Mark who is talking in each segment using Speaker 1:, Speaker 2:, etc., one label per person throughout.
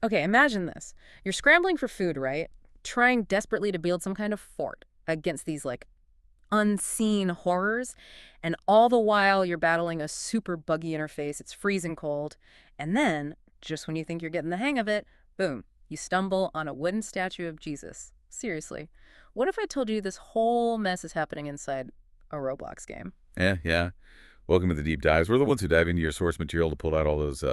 Speaker 1: Okay, imagine this. You're scrambling for food, right? Trying desperately to build some kind of fort against these, like, unseen horrors. And all the while, you're battling a super buggy interface. It's freezing cold. And then, just when you think you're getting the hang of it, boom, you stumble on a wooden statue of Jesus. Seriously. What if I told you this whole mess is happening inside a Roblox game?
Speaker 2: Yeah, yeah. Welcome to the deep dives. We're the ones who dive into your source material to pull out all those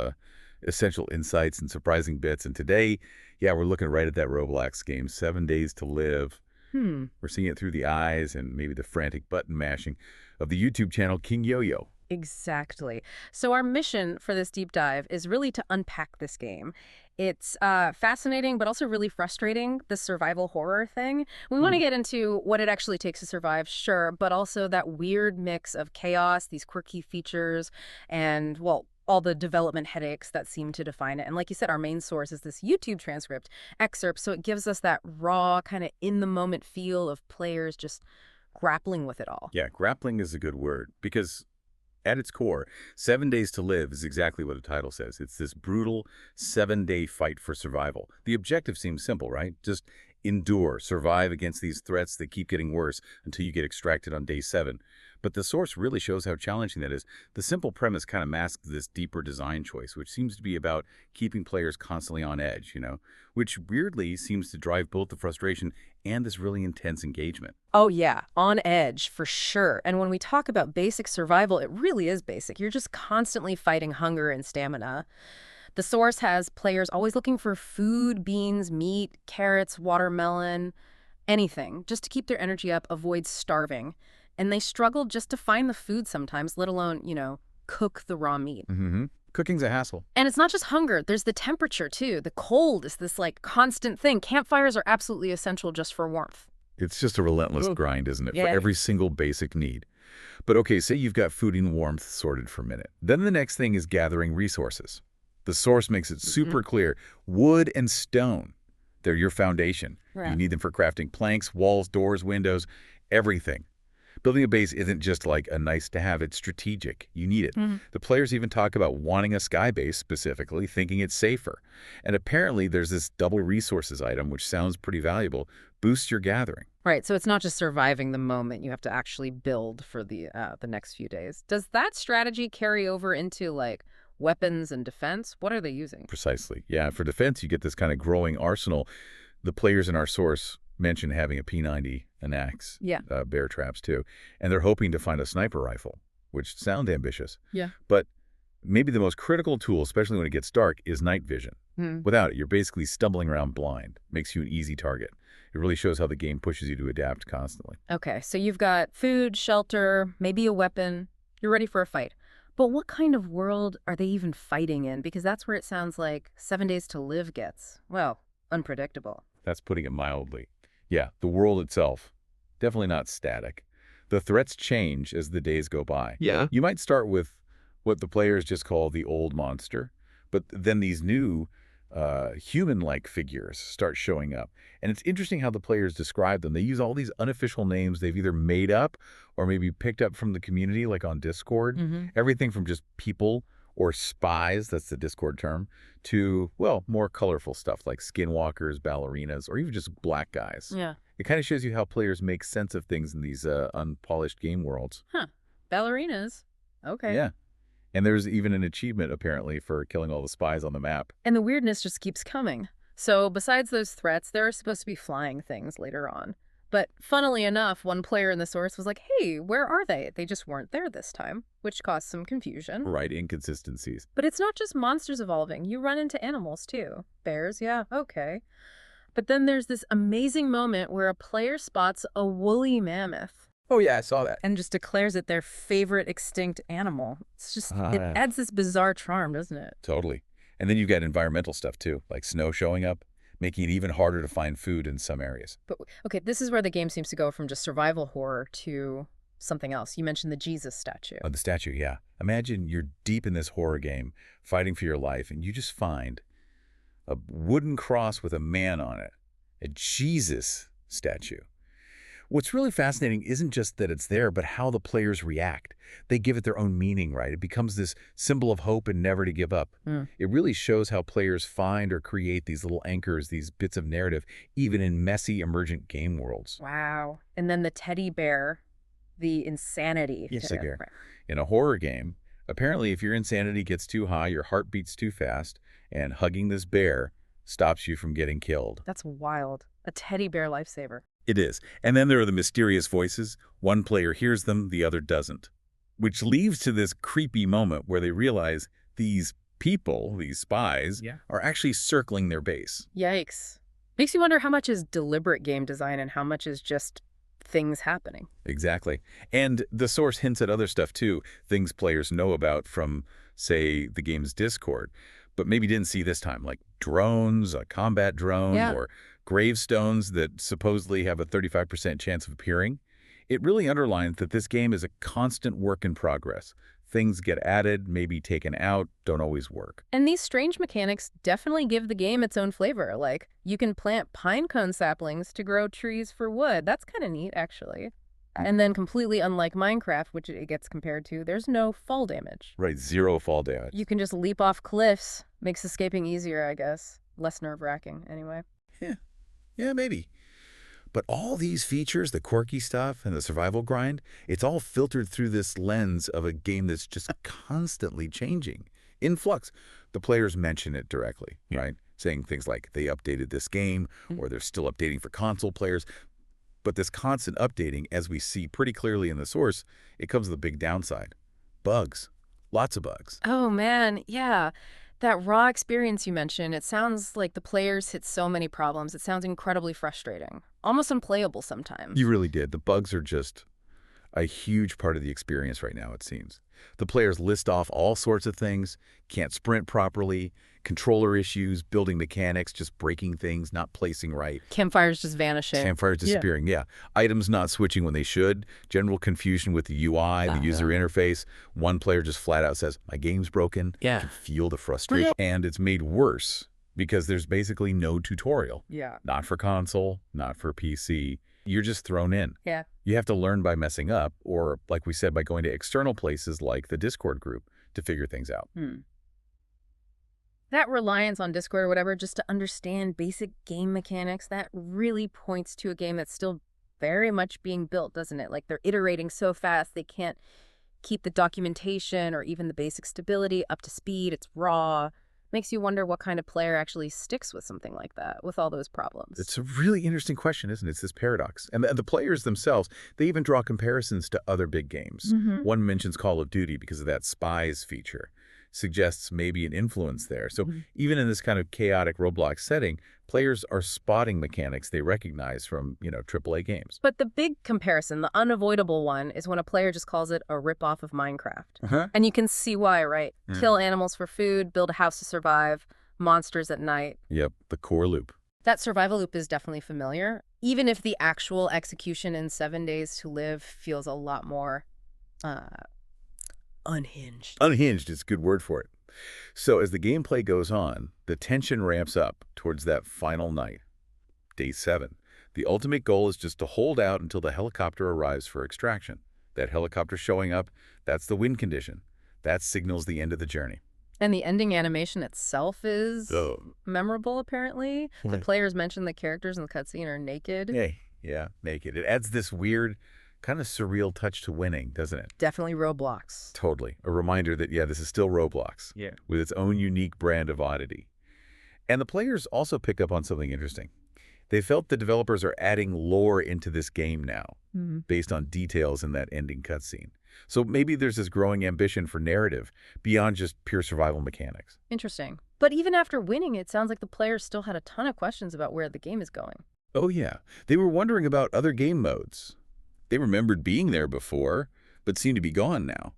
Speaker 2: essential insights and surprising bits. And today, yeah, we're looking right at that Roblox game, 7 Days to Live.
Speaker 1: Hmm.
Speaker 2: We're seeing it through the eyes and maybe the frantic button mashing of the YouTube channel King Yo-Yo.
Speaker 1: Exactly. So our mission for this deep dive is really to unpack this game. It's fascinating, but also really frustrating, the survival horror thing. We want to get into what it actually takes to survive, sure, but also that weird mix of chaos, these quirky features, and, well, all the development headaches that seem to define it. And like you said, our main source is this YouTube transcript excerpt, so it gives us that raw, kind of in-the-moment feel of players just grappling with it all.
Speaker 2: Yeah, grappling is a good word because at its core, 7 Days to Live is exactly what the title says. It's this brutal 7-day fight for survival. The objective seems simple, right? Just endure, survive against these threats that keep getting worse until you get extracted on day 7. But the source really shows how challenging that is. The simple premise kind of masks this deeper design choice, which seems to be about keeping players constantly on edge, which weirdly seems to drive both the frustration and this really intense engagement.
Speaker 1: Oh, yeah, on edge for sure. And when we talk about basic survival, it really is basic. You're just constantly fighting hunger and stamina. The source has players always looking for food, beans, meat, carrots, watermelon, anything, just to keep their energy up, avoid starving. And they struggle just to find the food sometimes, let alone, cook the raw meat.
Speaker 2: Cooking's a hassle.
Speaker 1: And it's not just hunger. There's the temperature, too. The cold is this, like, constant thing. Campfires are absolutely essential just for warmth.
Speaker 2: It's just a relentless grind, isn't it, for
Speaker 1: Yeah.
Speaker 2: every single basic need. But okay, say you've got food and warmth sorted for a minute. Then the next thing is gathering resources. The source makes it super clear. Wood and stone, they're your foundation.
Speaker 1: Right.
Speaker 2: You need them for crafting planks, walls, doors, windows, everything. Building a base isn't just like a nice to have, it's strategic. You need it. The players even talk about wanting a sky base specifically, thinking it's safer. And apparently there's this double resources item, which sounds pretty valuable, boosts your gathering.
Speaker 1: Right, so it's not just surviving the moment. You have to actually build for the next few days. Does that strategy carry over into, like, weapons and defense? What are they using?
Speaker 2: Precisely. Yeah, for defense, you get this kind of growing arsenal. The players in our source mention having a P90, an axe,
Speaker 1: Yeah.
Speaker 2: bear traps too, and they're hoping to find a sniper rifle, which sounds ambitious.
Speaker 1: Yeah.
Speaker 2: But maybe the most critical tool, especially when it gets dark, is night vision. Without it, you're basically stumbling around blind. Makes you an easy target. It really shows how the game pushes you to adapt constantly.
Speaker 1: Okay, so you've got food, shelter, maybe a weapon. You're ready for a fight. But what kind of world are they even fighting in? Because that's where it sounds like 7 Days to Live gets, well, unpredictable.
Speaker 2: That's putting it mildly. Yeah, the world itself, definitely not static. The threats change as the days go by.
Speaker 3: Yeah.
Speaker 2: You might start with what the players just call the old monster, but then these new human-like figures start showing up. And it's interesting how the players describe them. They use all these unofficial names they've either made up or maybe picked up from the community, like on Discord. Everything from just people or spies, that's the Discord term, to, well, more colorful stuff like skinwalkers, ballerinas, or even just black guys.
Speaker 1: Yeah.
Speaker 2: It kind of shows you how players make sense of things in these unpolished game worlds.
Speaker 1: Huh. Ballerinas. Okay.
Speaker 2: Yeah. And there's even an achievement, apparently, for killing all the spies on the map.
Speaker 1: And the weirdness just keeps coming. So besides those threats, there are supposed to be flying things later on. But funnily enough, one player in the source was like, hey, where are they? They just weren't there this time, which caused some confusion.
Speaker 2: Right, inconsistencies.
Speaker 1: But it's not just monsters evolving. You run into animals, too. Bears, yeah, okay. But then there's this amazing moment where a player spots a woolly mammoth
Speaker 3: Oh, yeah, I saw that.
Speaker 1: and just declares it their favorite extinct animal. It's just, it
Speaker 2: Ah.
Speaker 1: adds this bizarre charm, doesn't it?
Speaker 2: Totally. And then you've got environmental stuff, too, like snow showing up, making it even harder to find food in some areas.
Speaker 1: But, okay, this is where the game seems to go from just survival horror to something else. You mentioned the Jesus statue.
Speaker 2: Oh, the statue, yeah. Imagine you're deep in this horror game, fighting for your life, and you just find a wooden cross with a man on it, a Jesus statue. What's really fascinating isn't just that it's there, but how the players react. They give it their own meaning, right? It becomes this symbol of hope and never to give up.
Speaker 1: Mm.
Speaker 2: It really shows how players find or create these little anchors, these bits of narrative, even in messy, emergent game worlds.
Speaker 1: Wow. And then the teddy bear, the insanity.
Speaker 2: Yes,
Speaker 1: to-
Speaker 2: again.
Speaker 1: right.
Speaker 2: In a horror game, apparently if your insanity gets too high, your heart beats too fast, and hugging this bear stops you from getting killed.
Speaker 1: That's wild. A teddy bear lifesaver.
Speaker 2: It is. And then there are the mysterious voices. One player hears them, the other doesn't. Which leads to this creepy moment where they realize these people, these spies, are actually circling their base.
Speaker 1: Yikes. Makes you wonder how much is deliberate game design and how much is just things happening.
Speaker 2: Exactly. And the source hints at other stuff too, things players know about from, say, the game's Discord, but maybe didn't see this time, like drones, a combat drone,
Speaker 1: Yeah.
Speaker 2: or gravestones that supposedly have a 35% chance of appearing. It really underlines that this game is a constant work in progress. Things get added, maybe taken out, don't always work.
Speaker 1: And these strange mechanics definitely give the game its own flavor. Like, you can plant pine cone saplings to grow trees for wood. That's kind of neat, actually. And then completely unlike Minecraft, which it gets compared to, there's no fall damage.
Speaker 2: Right, 0 fall damage.
Speaker 1: You can just leap off cliffs. Makes escaping easier, I guess. Less nerve-wracking, anyway.
Speaker 2: Yeah, maybe. But all these features, the quirky stuff and the survival grind, it's all filtered through this lens of a game that's just constantly changing, in flux. The players mention it directly, right? Saying things like they updated this game or they're still updating for console players. But this constant updating, as we see pretty clearly in the source, it comes with a big downside. Bugs. Lots of bugs.
Speaker 1: Oh, man, yeah. That raw experience you mentioned, it sounds like the players hit so many problems. It sounds incredibly frustrating. Almost unplayable sometimes.
Speaker 2: You really did. The bugs are just a huge part of the experience right now, it seems. The players list off all sorts of things, can't sprint properly, controller issues, building mechanics, just breaking things, not placing right.
Speaker 1: Campfires just vanishing.
Speaker 2: Campfires disappearing, yeah. Items not switching when they should, general confusion with the UI, the user interface. One player just flat out says, my game's broken.
Speaker 3: Yeah.
Speaker 2: You can feel the frustration. And it's made worse because there's basically no tutorial.
Speaker 1: Yeah.
Speaker 2: Not for console, not for PC. You're just thrown in.
Speaker 1: Yeah.
Speaker 2: You have to learn by messing up, or like we said, by going to external places like the Discord group to figure things out.
Speaker 1: That reliance on Discord or whatever, just to understand basic game mechanics, that really points to a game that's still very much being built, doesn't it? Like, they're iterating so fast, they can't keep the documentation or even the basic stability up to speed. It's raw. Makes you wonder what kind of player actually sticks with something like that, with all those problems.
Speaker 2: It's a really interesting question, isn't it? It's this paradox. And the players themselves, they even draw comparisons to other big games. One mentions Call of Duty because of that spies feature. Suggests maybe an influence there. So even in this kind of chaotic Roblox setting, players are spotting mechanics they recognize from, AAA games.
Speaker 1: But the big comparison, the unavoidable one, is when a player just calls it a ripoff of Minecraft. And you can see why, right? Kill animals for food, build a house to survive, monsters at night.
Speaker 2: Yep, the core loop.
Speaker 1: That survival loop is definitely familiar, even if the actual execution in 7 Days to Live feels a lot more unhinged.
Speaker 2: Unhinged is a good word for it. So as the gameplay goes on, the tension ramps up towards that final night, day 7. The ultimate goal is just to hold out until the helicopter arrives for extraction. That helicopter showing up, that's the win condition. That signals the end of the journey.
Speaker 1: And the ending animation itself is memorable, apparently. The players mention the characters in the cutscene are naked.
Speaker 2: Yeah, naked. It adds this weird, kind of surreal touch to winning, doesn't it?
Speaker 1: Definitely Roblox.
Speaker 2: Totally. A reminder that, this is still Roblox.
Speaker 3: Yeah.
Speaker 2: With its own unique brand of oddity. And the players also pick up on something interesting. They felt the developers are adding lore into this game now, based on details in that ending cutscene. So maybe there's this growing ambition for narrative beyond just pure survival mechanics.
Speaker 1: Interesting. But even after winning, it sounds like the players still had a ton of questions about where the game is going.
Speaker 2: Oh yeah. They were wondering about other game modes. They remembered being there before, but seem to be gone now.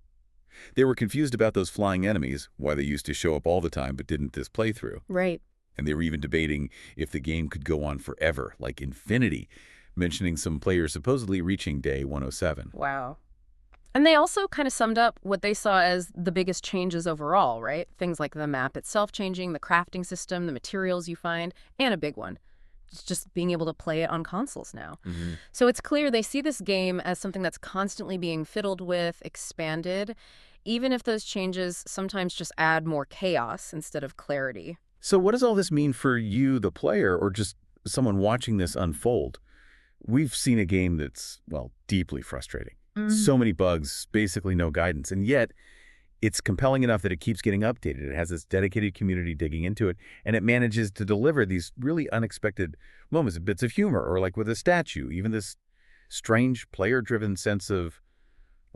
Speaker 2: They were confused about those flying enemies, why they used to show up all the time but didn't this playthrough.
Speaker 1: Right.
Speaker 2: And they were even debating if the game could go on forever, like infinity, mentioning some players supposedly reaching day 107.
Speaker 1: Wow. And they also kind of summed up what they saw as the biggest changes overall, right? Things like the map itself changing, the crafting system, the materials you find, and a big one, just being able to play it on consoles now.
Speaker 2: Hmm.
Speaker 1: So it's clear they see this game as something that's constantly being fiddled with, expanded, even if those changes sometimes just add more chaos instead of clarity.
Speaker 2: So what does all this mean for you, the player, or just someone watching this unfold? We've seen a game that's, well, deeply frustrating. So many bugs, basically no guidance, and yet it's compelling enough that it keeps getting updated. It has this dedicated community digging into it, and it manages to deliver these really unexpected moments, bits of humor, or like with a statue, even this strange player-driven sense of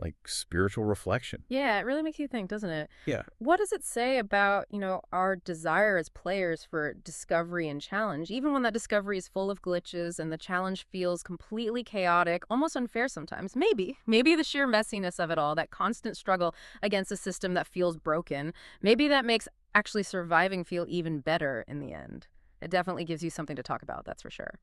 Speaker 2: like spiritual reflection.
Speaker 1: Yeah, it really makes you think, doesn't it?
Speaker 2: Yeah.
Speaker 1: What does it say about, our desire as players for discovery and challenge, even when that discovery is full of glitches and the challenge feels completely chaotic, almost unfair sometimes? Maybe the sheer messiness of it all, that constant struggle against a system that feels broken, maybe that makes actually surviving feel even better in the end. It definitely gives you something to talk about, that's for sure.